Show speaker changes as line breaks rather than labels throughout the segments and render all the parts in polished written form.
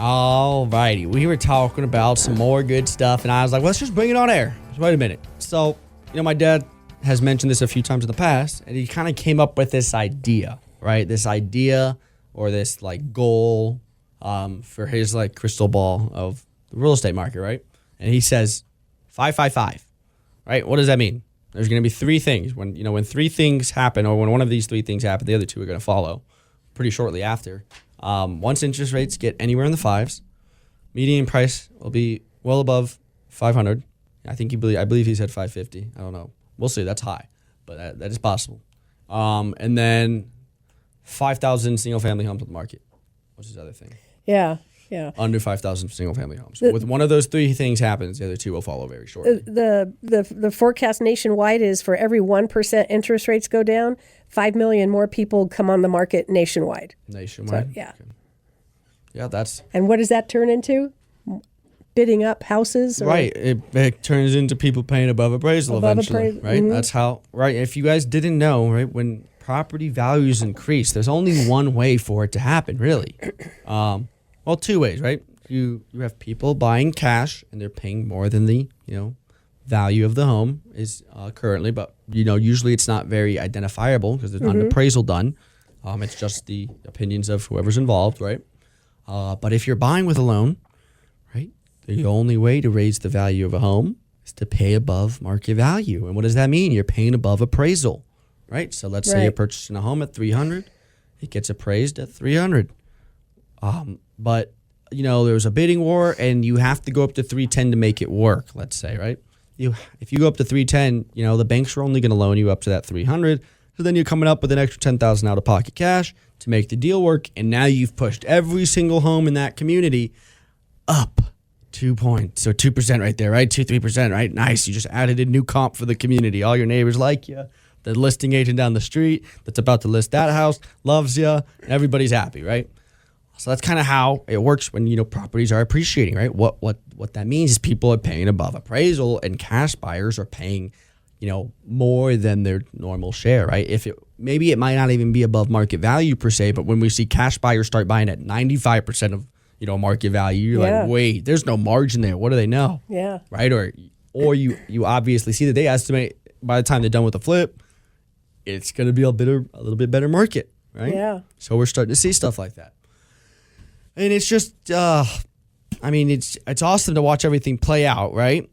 All righty. We were talking about some more good stuff, and I was like, let's just bring it on air. So wait a minute. So, my dad has mentioned this a few times in the past, and he kind of came up with this idea, right? This idea or this like goal for his like crystal ball of the real estate market, right? And he says 555, right? What does that mean? There's going to be three things. When three things happen, or when one of these three things happen, the other two are going to follow pretty shortly after. Once interest rates get anywhere in the fives, median price will be well above 500. I believe he said 550. I don't know. We'll see. That's high, but that is possible. And then 5,000 single-family homes on the market, which is the other thing.
Yeah.
Under 5,000 single-family homes. With one of those three things happens, the other two will follow very shortly.
The forecast nationwide is for every 1% interest rates go down, 5 million more people come on the market nationwide.
Nationwide?
So, yeah.
Okay. Yeah, that's...
And what does that turn into? Bidding up houses?
Right. It turns into people paying above appraisal eventually. Right? Mm-hmm. That's how... Right. If you guys didn't know, right, when property values increase, there's only one way for it to happen, really. Well, two ways, right? You have people buying cash, and they're paying more than the value of the home is currently, but usually it's not very identifiable because there's not an appraisal done. It's just the opinions of whoever's involved, right? But if you're buying with a loan, right, the only way to raise the value of a home is to pay above market value. And what does that mean? You're paying above appraisal, right? So let's say you're purchasing a home at 300, it gets appraised at 300. But there was a bidding war, and you have to go up to 310 to make it work. Let's say, right? If you go up to 310, the banks are only going to loan you up to that 300. So then you're coming up with an extra 10,000 out of pocket cash to make the deal work, and now you've pushed every single home in that community up 2 points, so 2% right there, right? 3%, right? Nice. You just added a new comp for the community. All your neighbors like you. The listing agent down the street that's about to list that house loves you, and everybody's happy, right? So that's kind of how it works when, properties are appreciating, right? What that means is people are paying above appraisal, and cash buyers are paying, more than their normal share, right? Maybe it might not even be above market value per se, but when we see cash buyers start buying at 95% of, market value, you're like, wait, there's no margin there. What do they know?
Yeah.
Right? Or you obviously see that they estimate by the time they're done with the flip, it's going to be a little bit better market, right?
Yeah.
So we're starting to see stuff like that. And it's just, it's awesome to watch everything play out, right?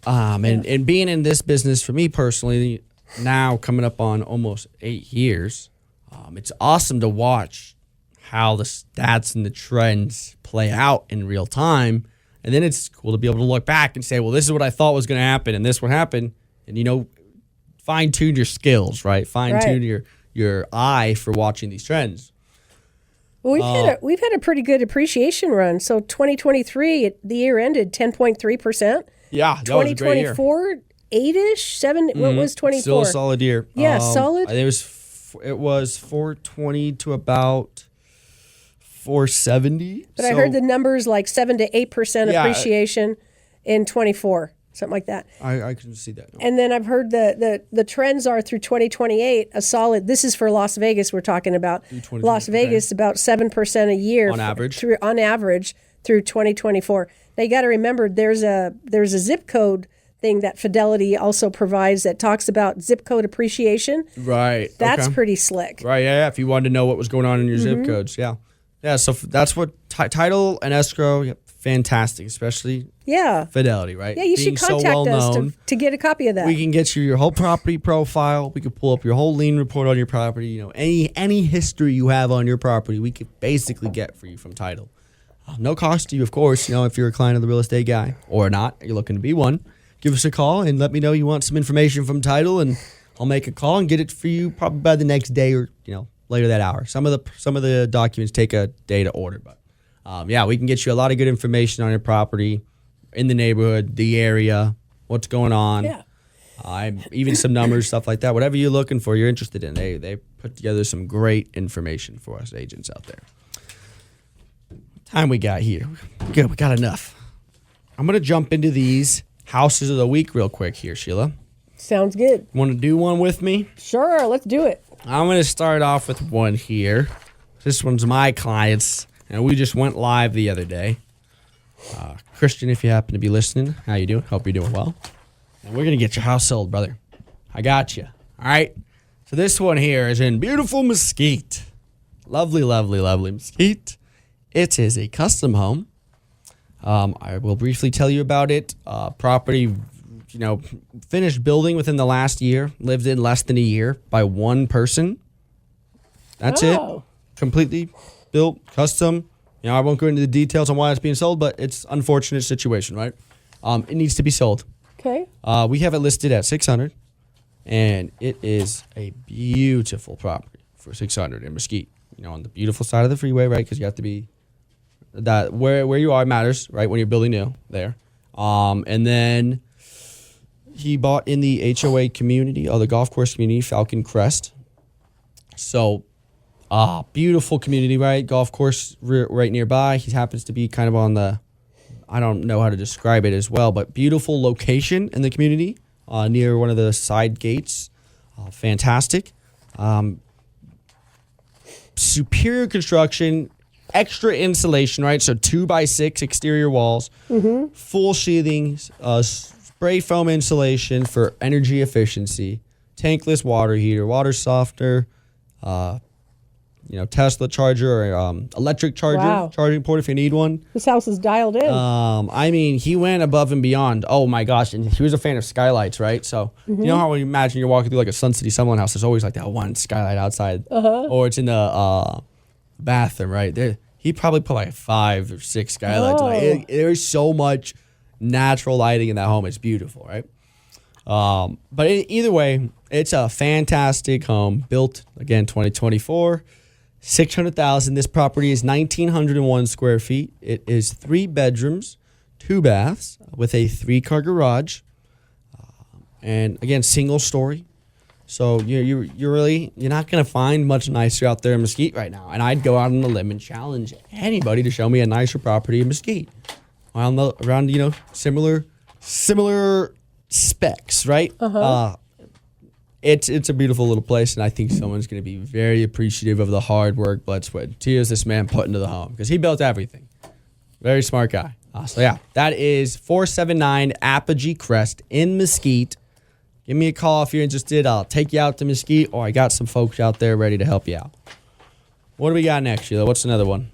And being in this business for me personally, now coming up on almost 8 years, it's awesome to watch how the stats and the trends play out in real time. And then it's cool to be able to look back and say, well, this is what I thought was going to happen, and this would happen. And, fine-tune your skills, right? Fine-tune your eye for watching these trends.
Well, we've had a pretty good appreciation run. So 2023, the year ended 10.3%.
Yeah, that was a great year.
2024, 8-ish, 7. What was 24?
Still a solid year.
Yeah, solid.
I think it was 420 to about 470.
But I heard the numbers like 7 to 8% appreciation in 24. Something like that.
I can see that.
And then I've heard the trends are through 2028 a solid. This is for Las Vegas. We're talking about Las Vegas about 7% a year
on average.
On average through 2024. Now you got to remember there's a zip code thing that Fidelity also provides that talks about zip code appreciation.
Right.
That's pretty slick.
Right. Yeah. If you wanted to know what was going on in your zip codes, yeah. So that's what title and escrow. Yep. Fantastic, especially Fidelity, right?
Yeah, you should contact us to get a copy of that.
We can get you your whole property profile. We can pull up your whole lien report on your property. Any history you have on your property, we could basically get for you from title. No cost to you, of course. If you're a client of the real estate guy or not, you're looking to be one, give us a call and let me know you want some information from title, and I'll make a call and get it for you probably by the next day or later that hour. Some of the documents take a day to order, but. We can get you a lot of good information on your property, in the neighborhood, the area, what's going on. Yeah. Even some numbers, stuff like that. Whatever you're looking for, you're interested in. They put together some great information for us agents out there. What time we got here? Good, we got enough. I'm going to jump into these houses of the week real quick here, Sheila.
Sounds good.
Want to do one with me?
Sure, let's do it.
I'm going to start off with one here. This one's my client's and we just went live the other day. Christian, if you happen to be listening, how you doing? Hope you're doing well. And we're going to get your house sold, brother. I got you. All right? So this one here is in beautiful Mesquite. Lovely, lovely, lovely Mesquite. It is a custom home. I will briefly tell you about it. Property, finished building within the last year. Lived in less than a year by one person. That's it. Completely built, custom. I won't go into the details on why it's being sold, but it's an unfortunate situation, right? It needs to be sold.
Okay.
We have it listed at $600, and it is a beautiful property for $600 in Mesquite. On the beautiful side of the freeway, right? Because you have to be that where you are matters, right? When you're building new there. And then he bought in the HOA community, the golf course community, Falcon Crest. So, beautiful community, right? Golf course right nearby. He happens to be kind of on the, I don't know how to describe it as well, but beautiful location in the community, near one of the side gates. Fantastic. Superior construction, extra insulation, right? So 2x6 exterior walls, full sheathing, spray foam insulation for energy efficiency, tankless water heater, water softener, Tesla charger or electric charger, charging port if you need one.
This house is dialed in.
He went above and beyond. Oh my gosh, and he was a fan of skylights, right? So you know how we imagine you're walking through like a Sun City Summerlin house. There's always like that one skylight outside, or it's in the bathroom, right? He probably put like 5 or 6 skylights. Like, there's so much natural lighting in that home. It's beautiful, right? But either way, it's a fantastic home built again 2024. $600,000. This property is 1,901 square feet. It is 3 bedrooms, 2 baths with a 3-car garage, and again single story. So you're not gonna find much nicer out there in Mesquite right now. And I'd go out on a limb and challenge anybody to show me a nicer property in Mesquite around similar specs, right? It's a beautiful little place, and I think someone's going to be very appreciative of the hard work, blood, sweat, and tears this man put into the home because he built everything. Very smart guy. So yeah, that is 479 Apogee Crest in Mesquite. Give me a call if you're interested. I'll take you out to Mesquite, or I got some folks out there ready to help you out. What do we got next, Sheila? What's another one?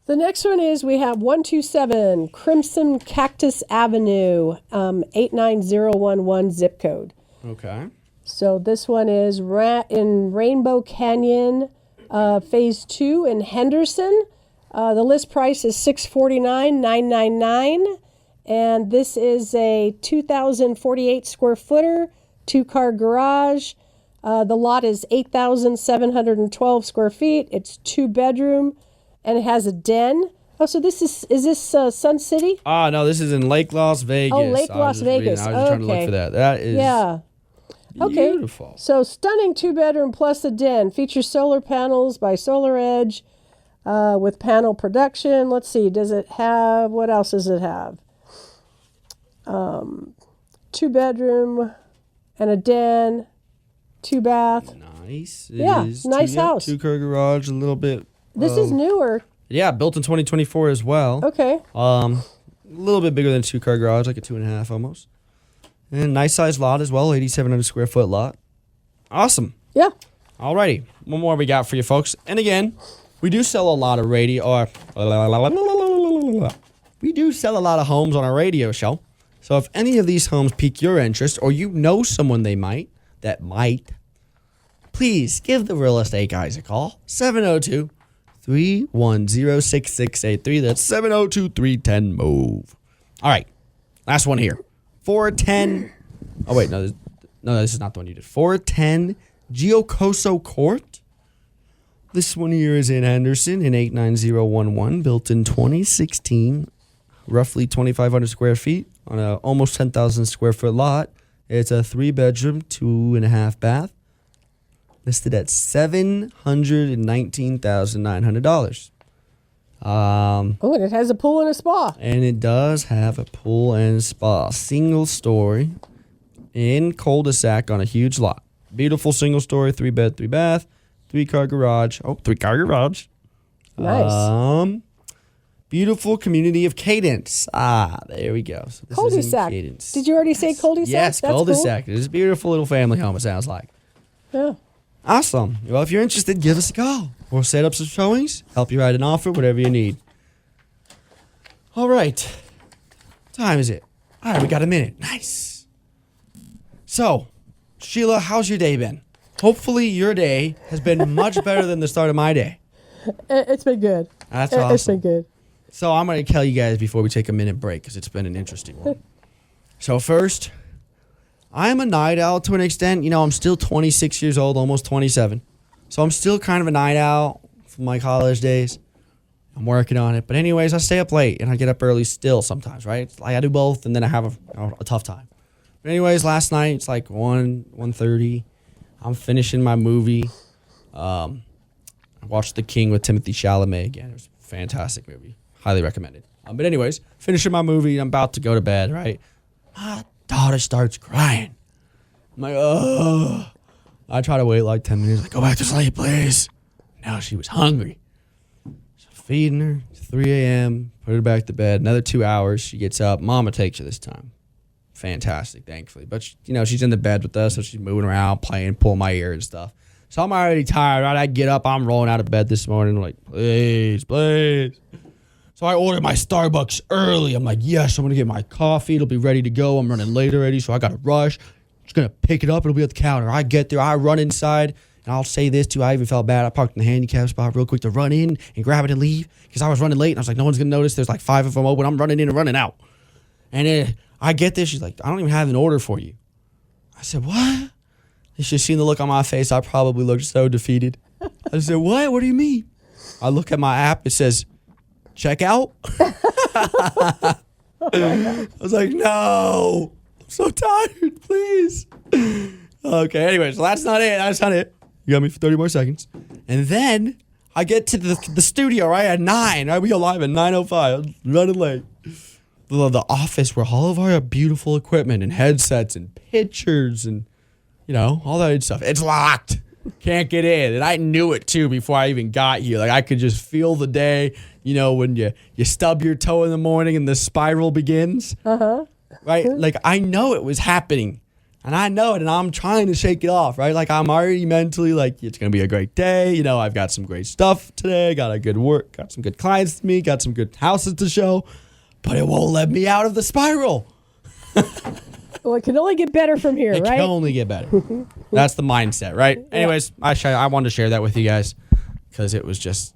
The next one is we have 127 Crimson Cactus Avenue, 89011 zip code.
Okay.
So this one is in Rainbow Canyon, Phase 2 in Henderson. The list price is $649,999, and this is a 2,048 square footer, 2-car garage. The lot is 8,712 square feet. It's 2-bedroom, and it has a den. Oh, so this is this Sun City?
No, this is in Lake Las Vegas.
Oh, Lake Las Vegas.
I was just trying to look for that. That is beautiful.
Okay. So stunning 2-bedroom plus a den. Features solar panels by Solar Edge with panel production. Let's see. What else does it have? 2-bedroom and a den, 2-bath.
Nice.
Nice house.
2-car garage, a little bit.
This is newer.
Yeah, built in 2024 as well.
Okay.
A little bit bigger than a 2-car garage, like a 2.5 almost. And nice sized lot as well, 8,700 square foot lot. Awesome.
Yeah.
Alrighty, one more we got for you folks. And again, we do sell a lot of we do sell a lot of homes on our radio show. So if any of these homes pique your interest, or you know someone that might, please give the real estate guys a call. 702-310-6683. That's 702-310-MOVE. All right, last one here. 410. Oh wait, no, this is not the one you did. 410 Giocoso Court. This one here is in Henderson in 89011, built in 2016, roughly 2,500 square feet on a almost 10,000 square foot lot. It's a 3-bedroom, 2.5 bath, listed at $719,900.
And it has a pool and a spa.
And it does have a pool and spa. Single story in cul-de-sac on a huge lot. Beautiful single story, 3-bed, 3-bath, 3-car garage. Oh, 3-car garage.
Nice.
Beautiful community of Cadence. There we go. So this is in
Cul-de-sac.
Cadence.
Did you already say cul-de-sac?
Yes,
That's
cul-de-sac. It's a beautiful little family home, it sounds like.
Cool. Yeah.
Awesome. Well, if you're interested, give us a call. We'll set up some showings, help you write an offer, whatever you need. All right. What time is it? All right, we got a minute. Nice. So, Sheila, how's your day been? Hopefully your day has been much better than the start of my day.
It's been good.
That's awesome.
It's been good.
So I'm going to tell you guys before we take a minute break because it's been an interesting one. So first, I'm a night owl to an extent. You know, I'm still 26 years old, almost 27. So I'm still kind of a night owl from my college days. I'm working on it. But anyways, I stay up late and I get up early still sometimes, right? I do both and then I have a tough time. But anyways, last night, it's like 1:30. I'm finishing my movie. I watched The King with Timothy Chalamet again. It was a fantastic movie. Highly recommended. But anyways, finishing my movie. I'm about to go to bed, right? My daughter starts crying. I'm like, oh. I try to wait like 10 minutes. Like, go back to sleep, please. Now she was hungry. So feeding her. It's 3 a.m. Put her back to bed. Another 2 hours. She gets up. Mama takes her this time. Fantastic, thankfully. But, she's in the bed with us, so she's moving around, playing, pulling my ear and stuff. So I'm already tired, right? I get up. I'm rolling out of bed this morning. I'm like, please, please. So I ordered my Starbucks early. I'm like, yes, I'm going to get my coffee. It'll be ready to go. I'm running late already, so I got to rush. Just going to pick it up. It'll be at the counter. I get there. I run inside. And I'll say this, too. I even felt bad. I parked in the handicap spot real quick to run in and grab it and leave because I was running late. And I was like, no one's going to notice. There's like 5 of them open. I'm running in and running out. And then I get there. She's like, I don't even have an order for you. I said, what? You should have seen the look on my face. I probably looked so defeated. I said, what? What do you mean? I look at my app. It says, check out. I was like, no. I'm so tired. Please. Okay. Anyways, so that's not it. That's not it. You got me for 30 more seconds. And then I get to the studio, right, at 9. Right? We go live at 9:05. I'm running late. The office where all of our beautiful equipment and headsets and pictures and all that good stuff. It's locked. Can't get in. And I knew it, too, before I even got here. Like, I could just feel the day, when you stub your toe in the morning and the spiral begins. Uh-huh. Right? Like, I know it was happening. And I know it, and I'm trying to shake it off, right? Like, I'm already mentally, like, it's going to be a great day. I've got some great stuff today. Got some good clients to meet. Got some good houses to show. But it won't let me out of the spiral.
Well, it can only get better from here, right?
It can only get better. That's the mindset, right? Yeah. Anyways, I wanted to share that with you guys because it was just,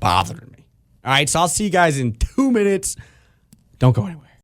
bothering me. All right, so I'll see you guys in 2 minutes. Don't go anywhere.